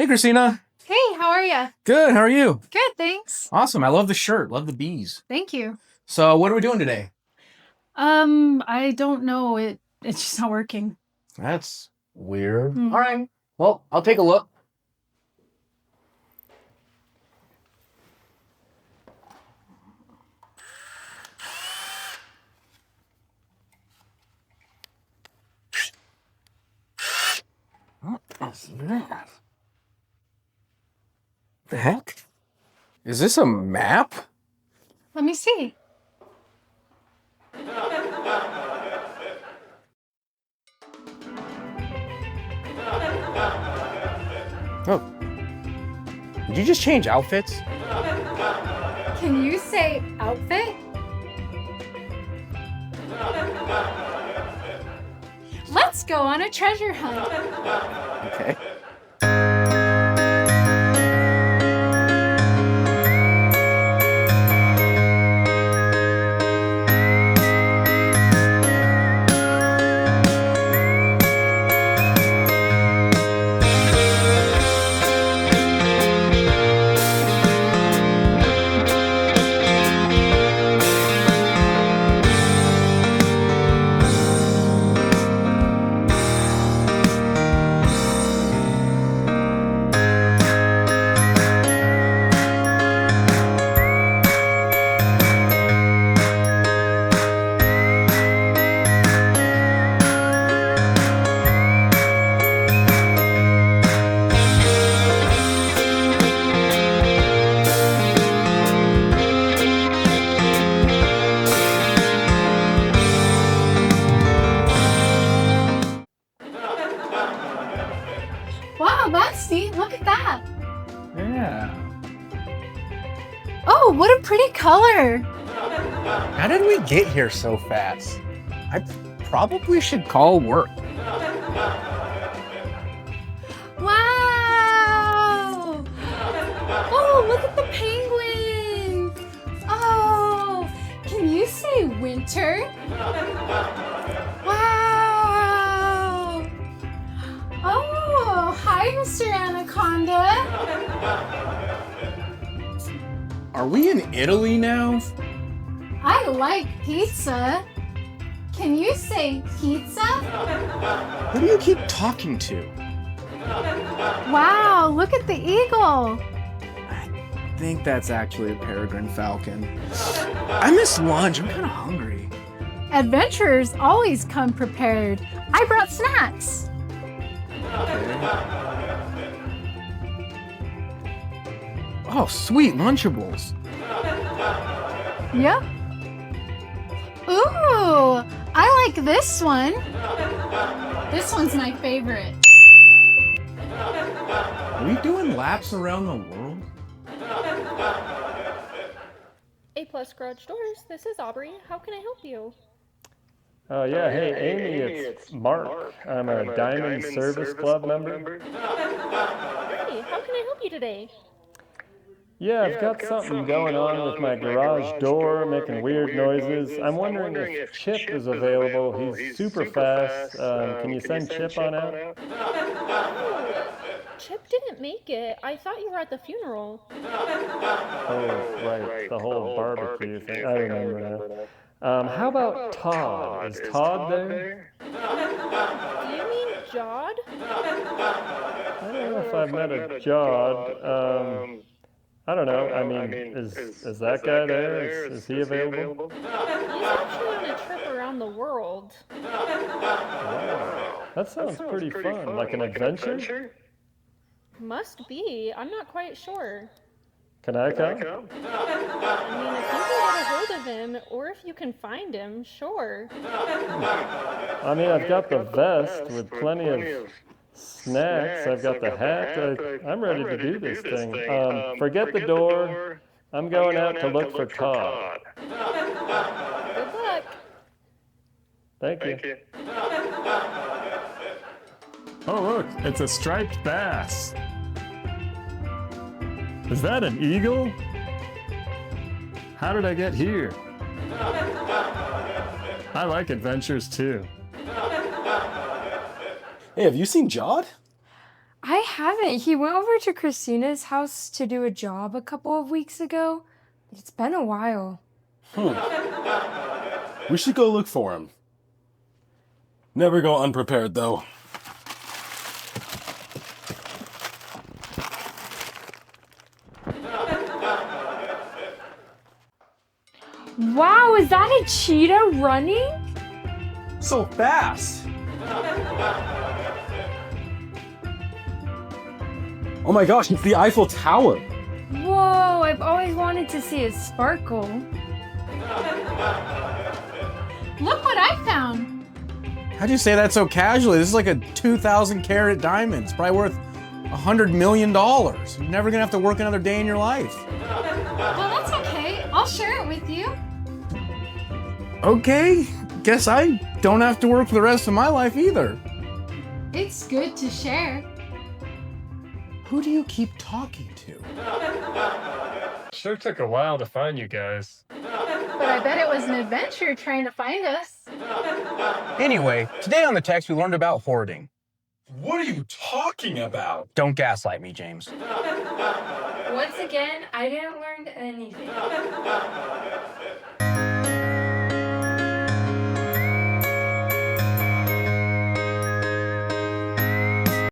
Hey, Kristina. Hey, how are you? Good. How are you? Good, thanks. Awesome. I love the shirt. Love the bees. Thank you. So, what are we doing today? I don't know. It's just not working. That's weird. Hmm. All right. Well, I'll take a look. What is that? The heck? Is this a map? Let me see. Oh. Did you just change outfits? Can you say outfit? Let's go on a treasure hunt. Okay. Wow, that's neat. Look at that. Yeah. Oh, what a pretty color. How did we get here so fast? I probably should call work. Wow. Oh, look at the penguin. Oh, can you say winter? Wow. Oh, hi, Mr. Anaconda. Are we in Italy now? I like pizza. Can you say pizza? Who do you keep talking to? Wow, look at the eagle. I think that's actually a peregrine falcon. I miss lunch. I'm kind of hungry. Adventurers always come prepared. I brought snacks. Oh, sweet Lunchables. Yep. Ooh, I like this one. This one's my favorite. Are we doing laps around the world? A+ Garage Doors, this is Aubrey. How can I help you? Yeah, hey Amy, it's Mark. I'm a Diamond Service Club member. Hey, how can I help you today? Yeah, I've got something going on with my garage door, making weird noises. I'm wondering if Chip is available. He's super fast. Can you send Chip on out? Oh, Chip didn't make it. I thought you were at the funeral. Oh, right, the whole barbecue thing. I remember now. How about Todd? Is Todd there? Do you mean Jod? I don't know if I've met a Jod. I don't know. I mean, is that guy there? Is he available? He's actually on a trip around the world. Wow. That sounds pretty fun. Like an adventure? Must be. I'm not quite sure. Can I come? I mean, if you can get a hold of him, or if you can find him, sure. I mean, I've got the vest with plenty of snacks. I've got the hat. I'm ready to do this thing. Forget the door. I'm going out to look for Todd. Good luck. Thank you. Oh, look, it's a striped bass. Is that an eagle? How did I get here? I like adventures too. Hey, have you seen Jod? I I haven't. He went over to Kristina's house to do a job a couple of weeks ago. It's been a while. We should go look for him. Never go unprepared, though. Wow, is that a cheetah running? So fast! Oh my gosh, it's the Eiffel Tower! Whoa, I've always wanted to see it sparkle. Look what I found. How'd you say that so casually? This is like a 2,000 carat diamond. It's probably worth $100 million. You're never gonna have to work another day in your life. Well, that's okay. I'll share it with you. Okay, guess I don't have to work for the rest of my life either. It's good to share. Who do you keep talking to? Sure took a while to find you guys. But I bet it was an adventure trying to find us. Anyway, today on the text we learned about hoarding. What are you talking about? Don't gaslight me, James. Once again, I didn't learn anything.